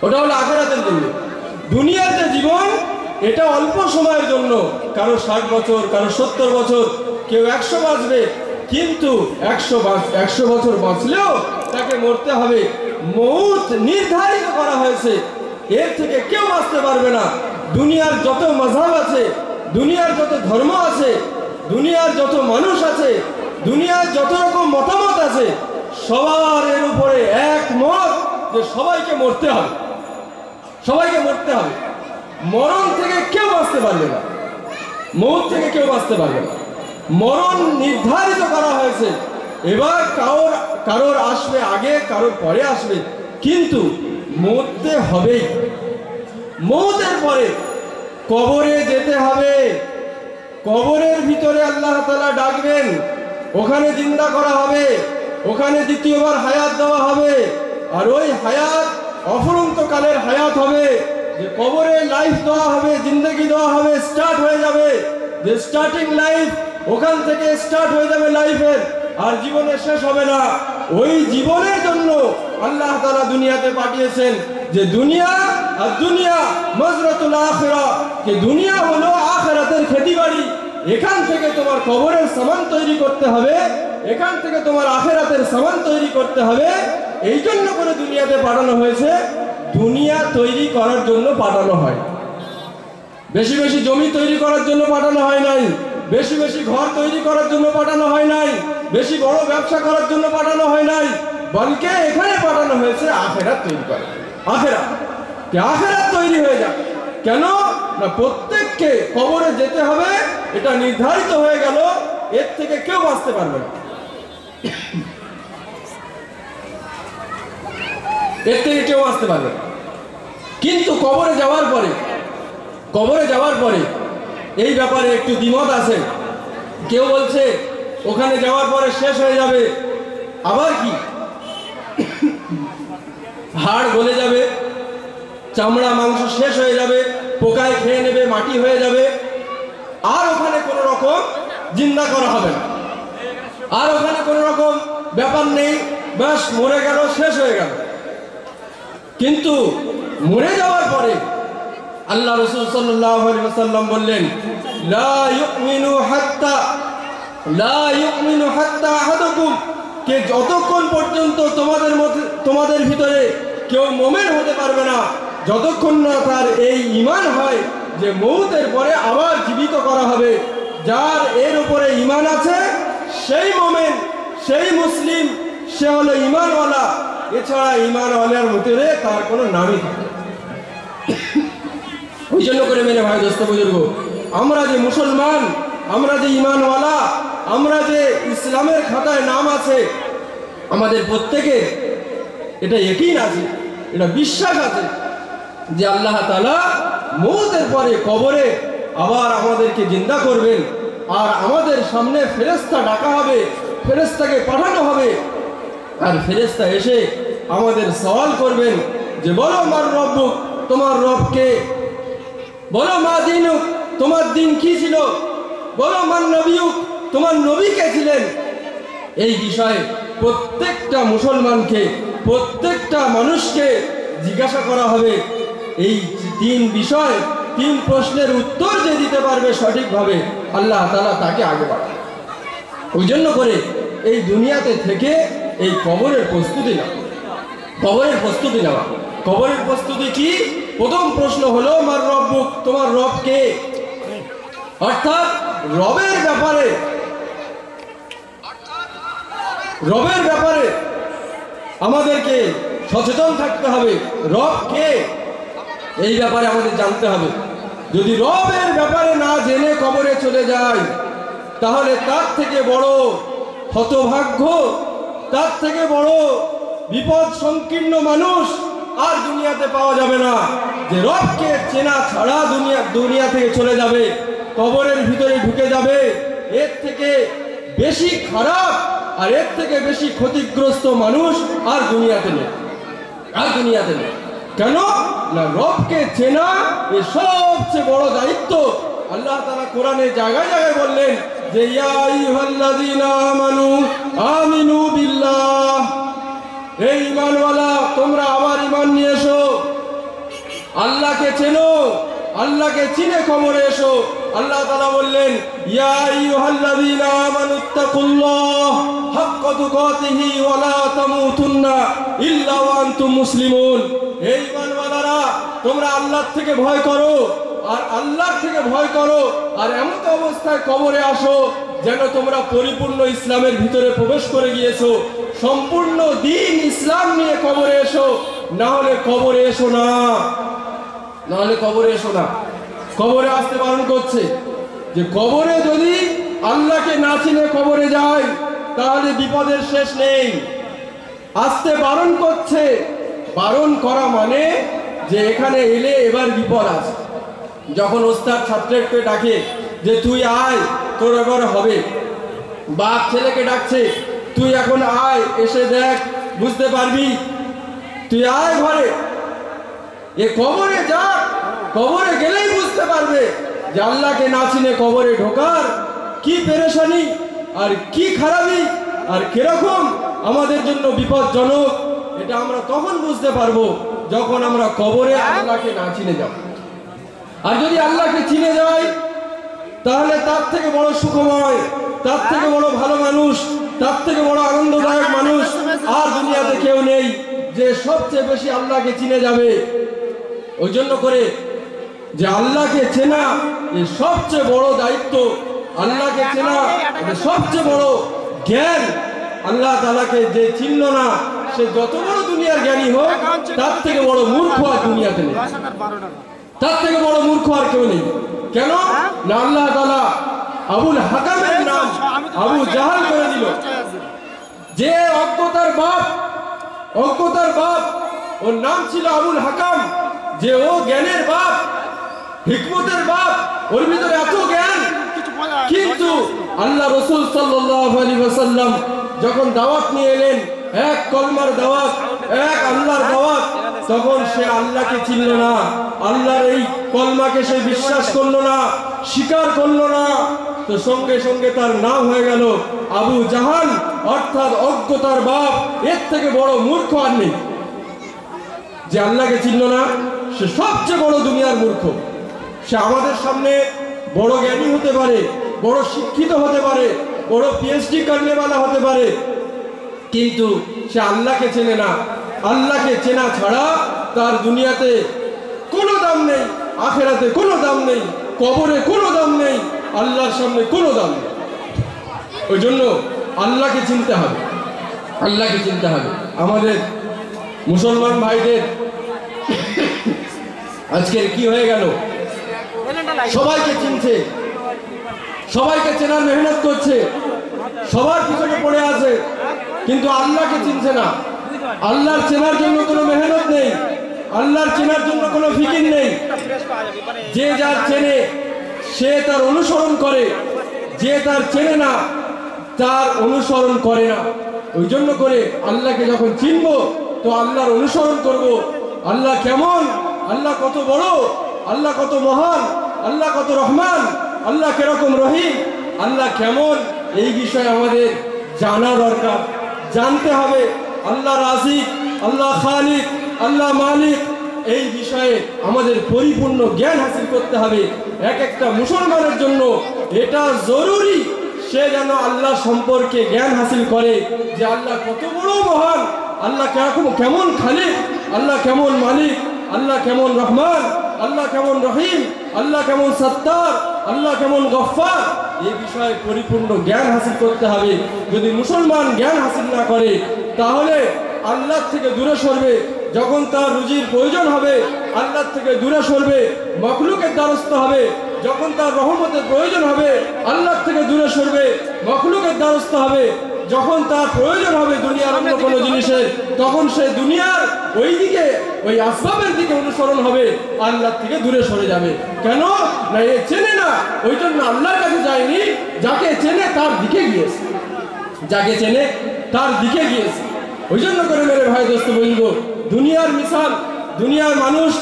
ওটা হলো আখিরাতের জন্য। দুনিয়ার যে জীবন এটা অল্প সময়ের জন্য, কারো 60 বছর, কারো 70 বছর, কেউ 100 বাঁচবে, কিন্তু 100 বছর বাঁচলেও তাকে মরতে হবে। মৌত নির্ধারিত করা হয়েছে, এর থেকে কেউ বাঁচতে পারবে না। দুনিয়ার যত মাযহাব আছে, দুনিয়ার যত ধর্ম আছে, দুনিয়ার যত মানুষ আছে, দুনিয়ার যত রকম মতামত আছে, সবার এর উপরে একমত যে সবাইকে মরতে হবে, সবাইকে মরতে হবে। মরণ থেকে কেউ বাঁচতে পারবে না, মৌত থেকে কেউ বাঁচতে পারবে না। মরণ নির্ধারিত করা হয়েছে। এবার কারোর আসবে আগে, কারোর পরে আসবে, কিন্তু মরতে হবেই। মৌতের পরে কবরে যেতে হবে। কবরের ভিতরে আল্লাহ তাআলা ডাকবেন, ওখানে জিন্দা করা হবে, ওখানে দ্বিতীয়বার হায়াত দেওয়া হবে। আর ওই হায়াত অফুরন্তকালের হায়াত হবে, যে কবরে লাইফ দেওয়া হবে, জিন্দগি দেওয়া হবে, স্টার্ট হয়ে যাবে। যে স্টার্টিং লাইফ, ওখান থেকে স্টার্ট হয়ে যাবে লাইফের, আর জীবনের শেষ হবে না। ওই জীবনের জন্য আল্লাহ তাআলা দুনিয়াতে পাঠিয়েছেন, যে দুনিয়া আর দুনিয়া মাজরাতুল আখিরা, যে দুনিয়া হলো আখিরাতের খেতিবাড়ি। এখান থেকে তোমার কবরের সামান তৈরি করতে হবে, এখান থেকে তোমার আখিরাতের সামান তৈরি করতে হবে। এই জন্য করে দুনিয়াতে পাঠানো হয়েছে। দুনিয়া তৈরি করার জন্য পাঠানো হয়, বেশি বেশি জমি তৈরি করার জন্য পাঠানো হয় নাই, বেশি বেশি ঘর তৈরি করার জন্য পাঠানো হয় নাই, বেশি বড় ব্যবসা করার জন্য পাঠানো হয় নাই, বরং এখানে পাঠানো হয়েছে আখিরাত তৈরি করার জন্য। আখিরাত তৈরি হয়ে যাক। কেন না, প্রত্যেককে কবরে যেতে হবে, এটা নির্ধারিত হয়ে গেল। এর থেকে কেউ বাঁচতে পারবে না, এর থেকে কেউ বাঁচতে পারবে না। কিন্তু কবরে যাওয়ার পরে এই ব্যাপারে একটু দ্বিমত আছে। কেউ বলছে ওখানে যাওয়ার পরে শেষ হয়ে যাবে, আবার কি হাড় গলে যাবে, চামড়া মাংস শেষ হয়ে যাবে, পোকায় খেয়ে নেবে, মাটি হয়ে যাবে, আর ওখানে কোনো রকম জিন্দা করা হবে না, আর ওখানে কোনো রকম ব্যাপার নেই, ব্যাস মরে গেল, শেষ হয়ে গেল। কিন্তু মরে যাওয়ার পরে আল্লাহ রাসূল সাল্লাল্লাহু আলাইহি ওয়াসাল্লাম বললেন, লা ইউমিনু হাত্তা আহাদুকুম, কে যতক্ষণ পর্যন্ত তোমাদের ভিতরে কেউ মুমিন হতে পারবে না, যতক্ষণ না তার এই ঈমান হয় যে মওতের পরে আবার জীবিত করা হবে। যার এর উপরে ঈমান আছে সেই মুমিন, সেই মুসলিম, সে হলো ঈমানওয়ালা। এছাড়া ঈমানওয়ালার ভিতরে তার কোনো নামই থাকে না। ওই জন্য করে মেরে ভাই, দোস্ত বুজুর্গ, আমরা যে মুসলমান, আমরা যে ঈমানওয়ালা, আমরা যে ইসলামের খাতায় নাম আছে, আমাদের প্রত্যেকের এটা ইয়াকিন আছে, এটা বিশ্বাস আছে যে আল্লাহ তাআলা মওতের পরে কবরে আবার আমাদেরকে জিন্দা করবেন। আর আমাদের সামনে ফেরেশতা ডাকা হবে, ফেরেশতাকে পাঠানো হবে, আর ফেরেশতা এসে আমাদের সওয়াল করবেন যে বলো মার রব্বুক, তোমার রব কে? বলো মা দীনুক, তোমার দিন কি ছিল? বলো মান নবিয়ুক, তোমার নবী কে ছিলেন? এই বিষয়ে প্রত্যেকটা মুসলমানকে, প্রত্যেকটা মানুষকে জিজ্ঞাসা করা হবে। এই 3 বিষয়, 3 প্রশ্নের উত্তর যে দিতে পারবে সঠিকভাবে, আল্লাহ তাআলা তাকে আগে বাড়াবে। ওই জন্য করে এই দুনিয়াতে থেকে এই কবরের প্রস্তুতি নেওয়া, কবরের প্রস্তুতি কি? প্রথম প্রশ্ন হলো মার রব্বুক, তোমার রব কে? অর্থাৎ রবের ব্যাপারে আমাদেরকে সচেতন থাকতে হবে। রব কে এই ব্যাপারে আমাদের জানতে হবে। যদি রবের ব্যাপারে না জেনে কবরে চলে যায়, তাহলে তার থেকে বড় হতভাগ্য, তার থেকে বড় বিপদ সংকীর্ণ মানুষ আর দুনিয়াতে পাওয়া যাবে না। যে রবকে চেনা ছাড়া দুনিয়া থেকে চলে যাবে, কবরের ভিতরে ঢুকে যাবে, এর থেকে বেশি খারাপ আর এর থেকে বেশি ক্ষতিগ্রস্ত মানুষ আর দুনিয়াতে নেই, কেন না রবকে চেনা এ সবচেয়ে বড় দায়িত্ব। আল্লাহ তাআলা কোরআনে জায়গায় জায়গায় বললেন যে ইয়া আইয়ুহাল্লাযীনা আমানু আমিনু বিল্লাহ, এই ঈমানওয়ালা তোমরা আবার ঈমান নিয়ে এসো, আল্লাহকে চেনো, আল্লাহকে চিনে কবরে এসো। আল্লাহ তাআলা বললেন, ইয়া আইয়ুহাল্লাযীনা আমানুত্তাকুল্লাহ হাক্কা তুকাতিহি ওয়া লা তামুতুন্না ইল্লা ওয়া আনতুম মুসলিমুন। হে ঈমানওয়ালারা, তোমরা আল্লাহর থেকে ভয় করো, আর আল্লাহর থেকে ভয় করো, আর এমন অবস্থায় কবরে আসো যেন তোমরা পরিপূর্ণ ইসলামের ভিতরে প্রবেশ করে গিয়েছো। সম্পূর্ণ দিন ইসলাম নিয়ে কবরে এসো, না হলে কবরে এসো না, না হলে কবরে এসো না। কবরে আসতে বারণ করছে যে কবরে যদি আল্লাহকে না চিনে কবরে যায় তাহলে বিপদের শেষ নেই। আসতে বারণ করছে, বারণ করা মানে যে এখানে এলে এবার বিপদ আছে। যখন ওস্তাদ ছাত্রকে ডাকে যে তুই আয়, তোর এবার হবে, বাপ ছেলেকে ডাকছে তুই এখন আয়, এসে দেখ, বুঝতে পারবি, তুই আয় ঘরে। এ কবরে যা, কবরে গেলেই বুঝতে পারবে যে আল্লাহকে না চিনে কবরে ঢোকার কি পেরেশানি আর কি খারাপি আর কিরকম আমাদের জন্য বিপজ্জনক। এটা আমরা তখন বুঝতে পারবো যখন আমরা কবরে আল্লাহকে না চিনে যাব। আর যদি আল্লাহকে চিনে যাই তাহলে তার থেকে বড় সুখময়, তার থেকে বড় ভালো মানুষ, তার থেকে বড় আনন্দদায়ক মানুষ আর দুনিয়াতে কেউ নেই যে সবচেয়ে বেশি আল্লাহকে চিনে যাবে। ওই জন্য করে যে আল্লাহকে চেনা এই সবচেয়ে বড় দায়িত্ব, আল্লাহকে চেনা এটা সবচেয়ে বড় জ্ঞান। আল্লাহ তাআলাকে যে চিনল না সে যত বড় দুনিয়ার জ্ঞানী হোক তার থেকে বড় মূর্খ আর দুনিয়াতে নেই, তার থেকে বড় মূর্খ আর কেউ নেই। কেন না আল্লাহ তাআলা আবুল হাকামের নাম আবু জাহাল করে দিল। যে অজ্ঞতার বাপ, অজ্ঞতার বাপ, ওর নাম ছিল আবুল হাকাম। যে ও জ্ঞানের বাপ, হিকমতের বাপ, ওর ভিতরে এত জ্ঞান, কিন্তু আল্লাহ রাসূল সাল্লাল্লাহু আলাইহি ওয়াসাল্লাম যখন দাওয়াত নিয়ে এলেন, এক কলমার দাওয়াত, এক আল্লাহর দাওয়াত, তখন সে আল্লাহকে চিনল না, আল্লাহর এই কলমাকে সে বিশ্বাস করলো না, স্বীকার করলো না। তো সঙ্গে সঙ্গে তার নাম হয়ে গেল আবু জাহাল, অর্থাৎ অজ্ঞতার বাপ। এর থেকে বড় মূর্খ আর নেই। যে আল্লাহকে চিনল না সে সবচেয়ে বড় দুনিয়ার মূর্খ। সে আমাদের সামনে বড় জ্ঞানী হতে পারে, বড় শিক্ষিত হতে পারে, বড় পিএইচডি করনেওয়ালা হতে পারে, কিন্তু সে আল্লাহকে চেনে না। আল্লাহকে চেনা ছাড়া তার দুনিয়াতে কোনো দাম নেই, আখেরাতে কোনো দাম নেই, কবরে কোনো দাম নেই, আল্লাহর সামনে কোনো দাম নেই। ওই জন্য আল্লাহকে চিনতে হবে, আল্লাহকে চিনতে হবে। আমাদের মুসলমান ভাইদের আজকের কি হয়ে গেল, সবাইকে চিনছে, সবাইকে চেনার মেহনত করছে, সবার পিছনে পড়ে আছে, কিন্তু আল্লাহকে চিনছে না। আল্লাহর চেনার জন্য কোনো মেহনত নেই, আল্লাহর চেনার জন্য কোনো ফিকির নেই। যে যার চেনে সে তার অনুসরণ করে, যে তার চেনে না তার অনুসরণ করে না। ওই জন্য করে আল্লাহকে যখন চিনব তো আল্লাহর অনুসরণ করব। আল্লাহ কেমন, আল্লাহ কত বড়, আল্লাহ কত মহান, আল্লাহ কত রহমান, আল্লাহ কিরকম রহিম, আল্লাহ কেমন, এই বিষয়ে আমাদের জানা দরকার, জানতে হবে। আল্লাহ রাজিক, আল্লাহ খালিক, আল্লাহ মালিক, এই বিষয়ে আমাদের পরিপূর্ণ জ্ঞান হাসিল করতে হবে। এক একটা মুসলমানের জন্য এটা জরুরি সে যেন আল্লাহ সম্পর্কে জ্ঞান হাসিল করে যে আল্লাহ কত বড় মহান, আল্লাহ কেমন খালিক, আল্লাহ কেমন মালিক, আল্লাহ কেমন রহমান, আল্লাহ কেমন রহিম, আল্লাহ কেমন সত্তার, আল্লাহ কেমন গফফার। এই বিষয়ে পরিপূর্ণ জ্ঞান হাসিল করতে হবে। যদি মুসলমান জ্ঞান হাসিল না করে তাহলে আল্লাহ থেকে দূরে সরবে। যখন তার রুজির প্রয়োজন হবে আল্লাহ থেকে দূরে সরবে, মখলুকের দ্বারস্থ হবে। যখন তার রহমতের প্রয়োজন হবে আল্লাহ থেকে দূরে সরবে, মখলুকের দ্বারস্থ হবে। যখন তার প্রয়োজন হবে দুনিয়ার অন্য কোনো জিনিসের, তখন সে দুনিয়ার ওই দিকে, ওই আসবাবের দিকে অনুসরণ হবে, আল্লাহ থেকে দূরে সরে যাবে। কেন না এ চেনে না, ওই জন্য আল্লাহর কাছে যায়নি। যাকে চেনে তার দিকে গিয়েছে, যাকে চেনে তার দিকে গিয়েছে। ওই জন্য করে মেরে ভাই দোস্ত বলবো, দুনিয়ার মিশাল, দুনিয়ার মানুষ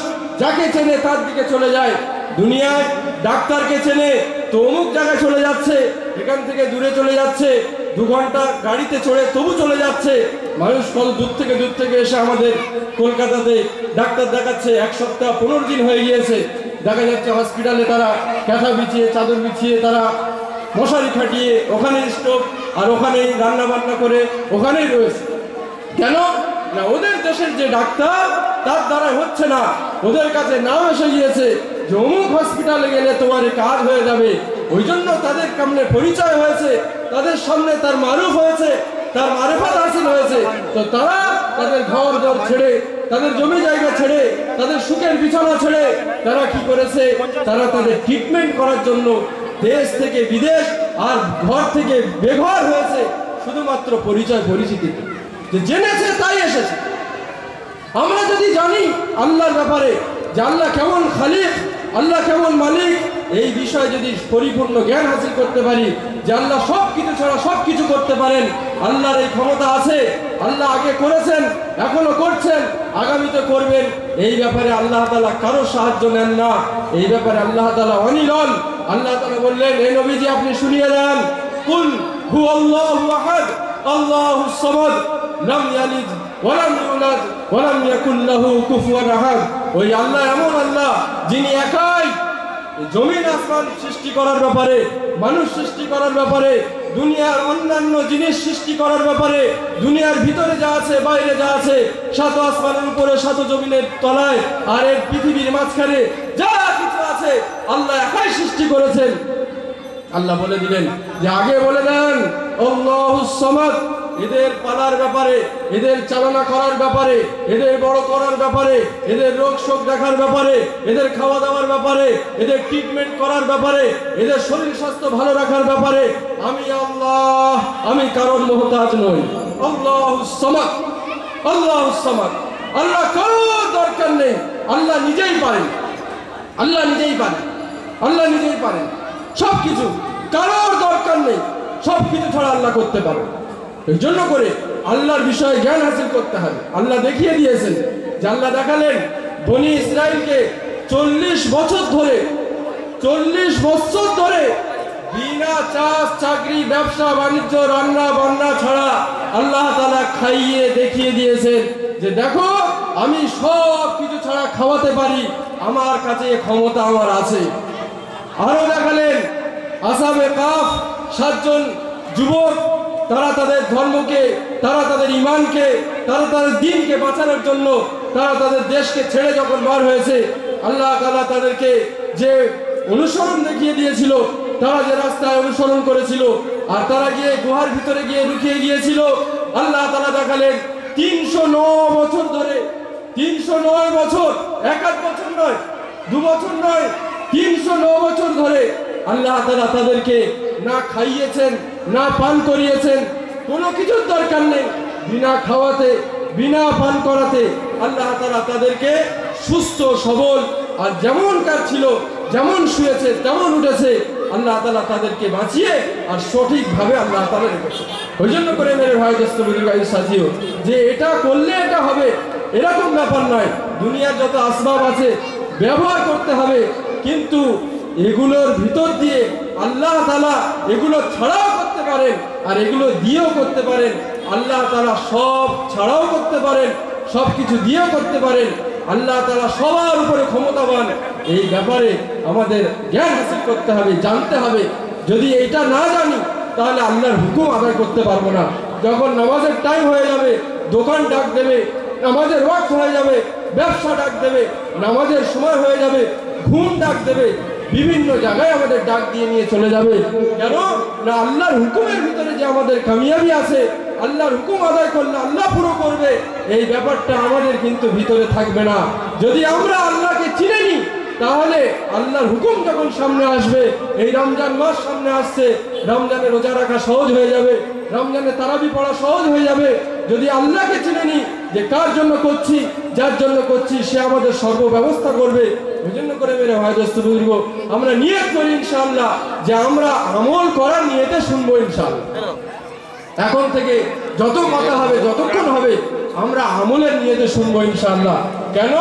যাকে চেনে তার দিকে চলে যায়। দুনিয়ায় ডাক্তারকে চেনে তো অমুক জায়গায় চলে যাচ্ছে, এখান থেকে দূরে চলে যাচ্ছে, 2 ঘন্টা গাড়িতে চড়ে তবু চলে যাচ্ছে। মানুষ কত দূর থেকে এসে আমাদের কলকাতাতে ডাক্তার দেখাচ্ছে, 1 সপ্তাহ 15 দিন হয়ে গিয়েছে, দেখা যাচ্ছে হসপিটালে তারা কাঁথা বিছিয়ে চাদর বিছিয়ে তারা মশারি খাটিয়ে ওখানেই স্টোভ আর ওখানেই রান্না বান্না করে ওখানেই রয়েছে। কেন না ওদের দেশের যে ডাক্তার তার দ্বারা হচ্ছে না, ওদের কাছে নাম এসে গিয়েছে যে অমুক হসপিটালে গেলে তোমার কাজ হয়ে যাবে, ওই জন্য তাদের সামনে পরিচয় হয়েছে, তাদের সামনে তার মারুফ হয়েছে, তার মারেফাত হাসিল হয়েছে। তো তারা তাদের ঘর দর ছেড়ে, তাদের জমি জায়গা ছেড়ে, তাদের সুখের বিছানা ছেড়ে তারা কি করেছে, তারা তাদের ট্রিটমেন্ট করার জন্য দেশ থেকে বিদেশ আর ঘর থেকে বেঘর হয়েছে শুধুমাত্র পরিচয় পরিচিতি, যে জেনেছে তাই এসেছে। আমরা যদি জানি আল্লাহর ব্যাপারে যে আল্লাহ কেমন খালিক, আল্লাহ কেমন মালিক, এই বিষয়ে যদি পরিপূর্ণ জ্ঞান হাসিল করতে পারি যে আল্লাহ সব কিছু ছাড়া সব কিছু করতে পারেন, আল্লাহর এই ক্ষমতা আছে, আল্লাহ আগে করেছেন, এখনো করছেন, আগামীতে করবেন, এই ব্যাপারে আল্লাহ তাআলা কারো সাহায্য নেন না, এই ব্যাপারে আল্লাহ তাআলা অনির্বল। আল্লাহ তাআলা বললেন, এই নবীজি আপনি শুনিয়ে দেন, কুল হুয়াল্লাহু আহাদ আল্লাহুস সামাদ লাম ইয়ালিদ ওয়া লাম ইউলাদ ওয়া লাম ইয়াকুল লাহু কুফুয়ান আহাদ। ওই আল্লাহ এমন আল্লাহ যিনি একাই জমিন আসমান সৃষ্টি করার ব্যাপারে, মানুষ সৃষ্টি করার ব্যাপারে, দুনিয়ার অন্যান্য জিনিস সৃষ্টি করার ব্যাপারে, দুনিয়ার ভিতরে যা আছে বাইরে যা আছে, সাত আসমানের উপরে সাত জমিনের তলায় আর এই পৃথিবীর মাঝখানে যা কিছু আছে আল্লাহ একাই সৃষ্টি করেছেন। আল্লাহ বলে দিলেন যে আগে বলে দেন আল্লাহুস সামাদ, এদের পালার ব্যাপারে, এদের চালনা করার ব্যাপারে, এদের বড় করার ব্যাপারে, এদের রোগ শোক দেখার ব্যাপারে, এদের খাওয়া দাওয়ার ব্যাপারে, এদের ট্রিটমেন্ট করার ব্যাপারে, এদের শরীর স্বাস্থ্য ভালো রাখার ব্যাপারে আমি আল্লাহ, আমি কারোর মুহতাজ নই। আল্লাহুস সামাদ, আল্লাহুস সামাদ, আল্লাহ কারোর দরকার নেই, আল্লাহ নিজেই পারেন, আল্লাহ নিজেই পারেন, আল্লাহ নিজেই পারেন সবকিছু, কারোর দরকার নেই, সবকিছু ছাড়া আল্লাহ করতে পারে। এই জন্য করে আল্লাহর বিষয়ে জ্ঞান হাসিল করতে হবে। আল্লাহ দেখিয়ে দিয়েছেন যে আল্লাহ দেখালেন বনি ইসরাইলকে 40 বছর ধরে, 40 বছর ধরে বিনা চাষ চাকরি ব্যবসা বাণিজ্য রান্না বান্না ছাড়া আল্লাহ তাআলা খাইয়ে দেখিয়ে দিয়েছেন যে দেখো আমি সব কিছু ছাড়া খাওয়াতে পারি, আমার কাছে ক্ষমতা আমার আছে। আরো দেখালেন আসহাবে কাফ 7 জন যুবক, তারা তাদের ধর্মকে, তারা তাদের ঈমানকে, তারা তাদের দ্বীনকে বাঁচানোর জন্য তারা তাদের দেশকে ছেড়ে যখন বার হয়েছে, আল্লাহ তাআলা তাদেরকে যে অনুসরণ দেখিয়ে দিয়েছিল, তারা যে রাস্তায় অনুসরণ করেছিল আর তারা গিয়ে গুহার ভিতরে গিয়ে লুকিয়ে গিয়েছিল, আল্লাহ তাআলা দেখালেন 309 বছর ধরে, 309 বছর, 1 বছর নয়, 2 বছর নয়, 309 বছর ধরে আল্লাহ তাআলা তাদেরকে না খাইয়েছেন, না পান করিয়েছেন, কোনো কিছুর দরকার নেই, বিনা খাওয়াতে বিনা পান করাতে আল্লাহ তাআলা তাদেরকে সুস্থ সবল আর যেমনকার ছিল, যেমন শুয়েছে তেমন উঠেছে, আল্লাহ তাআলা তাদেরকে বাঁচিয়ে আর সঠিকভাবে আল্লাহ তাআলা রেখেছে। ওই জন্য করে মেরে ভাই দোস্ত বুজুর্গ সাথীও যে এটা করলে এটা হবে এরকম ব্যাপার নয়, দুনিয়ার যত আসবাব আছে ব্যবহার করতে হবে, কিন্তু এগুলোর ভিতর দিয়ে আল্লাহ তাআলা এগুলো ছাড়াও করতে পারেন আর এগুলো দিয়েও করতে পারেন। আল্লাহ তাআলা সব ছাড়াও করতে পারেন, সব কিছু দিয়েও করতে পারেন। আল্লাহ তাআলা সবার উপরে ক্ষমতাবান, এই ব্যাপারে আমাদের জ্ঞান হাসিল করতে হবে, জানতে হবে। যদি এটা না জানি তাহলে আল্লাহর হুকুম আদায় করতে পারবো না। যখন নামাজের টাইম হয়ে যাবে দোকান ডাক দেবে, নামাজের ওয়াক্ত হয়ে যাবে ব্যবসা ডাক দেবে, নামাজের সময় হয়ে যাবে ঘুম ডাক দেবে, বিভিন্ন জায়গায় আমাদের ডাক দিয়ে নিয়ে চলে যাবে। কেন না আল্লাহর হুকুমের ভিতরে যে আমাদের কামিয়াবি আছে, আল্লাহর হুকুম আদায় করলে আল্লাহ পুরো করবে, এই ব্যাপারটা আমাদের কিন্তু ভিতরে থাকবে না। যদি আমরা আল্লাহকে চিনে নিই তাহলে আল্লাহর হুকুম যখন সামনে আসবে, এই রমজান মাস সামনে আসছে, রমজানে রোজা রাখা সহজ হয়ে যাবে, রমজানে তারাবি পড়া সহজ হয়ে যাবে। যদি আল্লাহকে চিনে নিই যে কার জন্য করছি, যার জন্য করছি, সে আমাদের সর্ব ব্যবস্থা করবে। ওই জন্য করে মেরে ভাই দোস্ত বুজুর্গ আমরা নিয়ত করি ইনশাআল্লাহ যে আমরা আমল করার নিয়তে শুনবো ইনশাআল্লাহ। এখন থেকে যত কথা হবে, যতক্ষণ হবে, আমরা আমলের নিয়তে শুনবো ইনশাআল্লাহ। কেন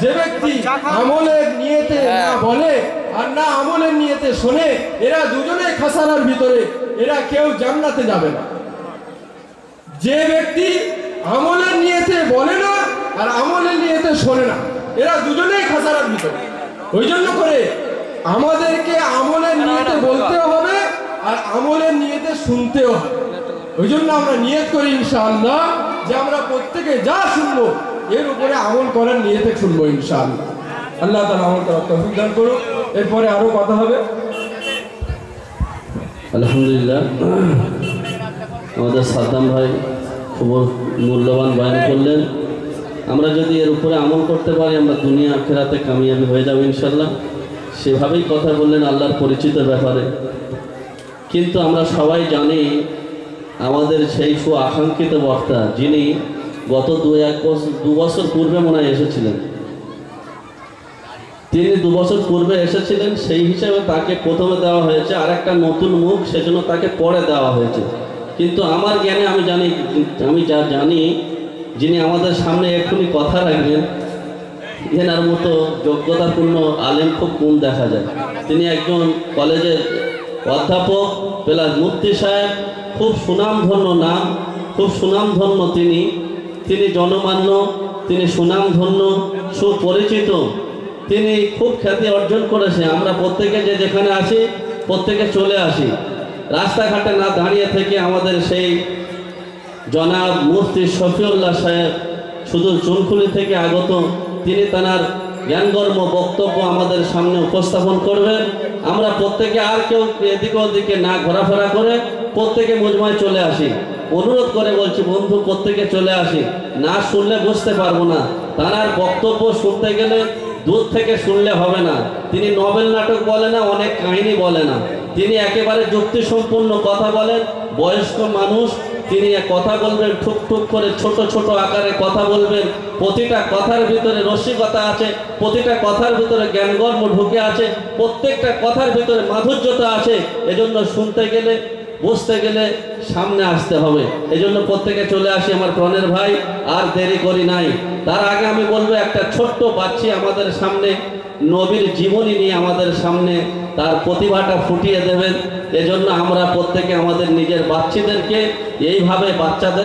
যে ব্যক্তি আমলের নিয়তে না বলে আর না আমলের নিয়তে শোনে, এরা দুজনেই খাসারার ভিতরে, এরা কেউ জান্নাতে যাবে না। যে ব্যক্তি আমলের নিয়েতে বলে না আর আমলের নিয়েতে শোনে না, এরা দুজনেই খাসারার ভিতর। ওই জন্য করে আমাদেরকে আমলের নিয়েতে বলতেও হবে আর আমলের নিয়েতে শুনতেও হবে। ওই জন্য আমরা নিয়ত করি ইনশাআল্লাহ যে আমরা প্রত্যেকে যা শুনবো এর উপরে আমল করার নিয়তে শুনবো ইনশাআল্লাহ। আল্লাহ তাআলা আমল করার তৌফিক দান করুন। এরপরে আরো কথা হবে। আলহামদুলিল্লাহ, আমাদের সাদ্দাম ভাই খুব মূল্যবান বয়ান করলেন। আমরা যদি এর উপরে আমল করতে পারি আমরা দুনিয়া আখিরাতে কামিয়াবি হয়ে যাব ইনশাল্লাহ। সেভাবেই কথা বললেন আল্লাহর পরিচিত ব্যাপারে। কিন্তু আমরা সবাই জানি আমাদের সেই আকাঙ্ক্ষিত বক্তা যিনি গত দু বছর পূর্বে মনে হয় এসেছিলেন, তিনি 2 বছর পূর্বে এসেছিলেন, সেই হিসাবে তাকে প্রথমে দেওয়া হয়েছে আর একটা নতুন মুখ, সেজন্য তাকে পরে দেওয়া হয়েছে। কিন্তু আমার জ্ঞানে আমি যা জানি যিনি আমাদের সামনে এক্ষুনি কথা রাখবেন এনার মতো যোগ্যতাপূর্ণ আলেম খুব কম দেখা যায়। তিনি একজন কলেজের অধ্যাপক প্লাস মুফতি সাহেব, খুব সুনামধন্য নাম, খুব সুনামধন্য তিনি জনমান্য, তিনি সুনামধন্য, সুপরিচিত, তিনি খুব খ্যাতি অর্জন করেছে। আমরা প্রত্যেকে যে যেখানে আসি প্রত্যেকে চলে আসি, রাস্তাঘাটে না দাঁড়িয়ে থেকে আমাদের সেই জনাব মুফতি শফিউল্লাহ সাহেব শুধু চুনখুলি থেকে আগত, তিনি তার জ্ঞানগর্ম বক্তব্য আমাদের সামনে উপস্থাপন করবেন। আমরা প্রত্যেকে আর কেউ এদিকে ওদিকে না ঘোরাফেরা করে প্রত্যেকে মজমায় চলে আসি। অনুরোধ করে বলছি বন্ধু, প্রত্যেকে চলে আসি, না শুনলে বুঝতে পারবো না। তার বক্তব্য শুনতে গেলে দূর থেকে শুনলে হবে না। তিনি নভেল নাটক বলে না, অনেক কাহিনী বলে না, তিনি একেবারে যুক্তিসম্পন্ন কথা বলেন। বয়স্ক মানুষ, তিনি কথা বলবেন ঠুক ঠুক করে, ছোট ছোট আকারে কথা বলবেন। প্রতিটা কথার ভিতরে রসিকতা আছে, প্রতিটা কথার ভিতরে জ্ঞানগর্ম ঢুকে আছে, প্রত্যেকটা কথার ভিতরে মাধুর্যতা আছে। এজন্য শুনতে গেলে বুঝতে গেলে সামনে আসতে হবে। এজন্য প্রত্যেকে চলে আসি আমার প্রাণের ভাই, আর দেরি করি নাই। তার আগে আমি বলবো একটা ছোট্ট বাচ্চি আমাদের সামনে নবীর জীবনী নিয়ে আমাদের সামনে তার প্রতিভাটা ফুটিয়ে দেবেন। এজন্য আমরা প্রত্যেকে আমাদের নিজের বাচ্চাদেরকে এইভাবে বাচ্চাদের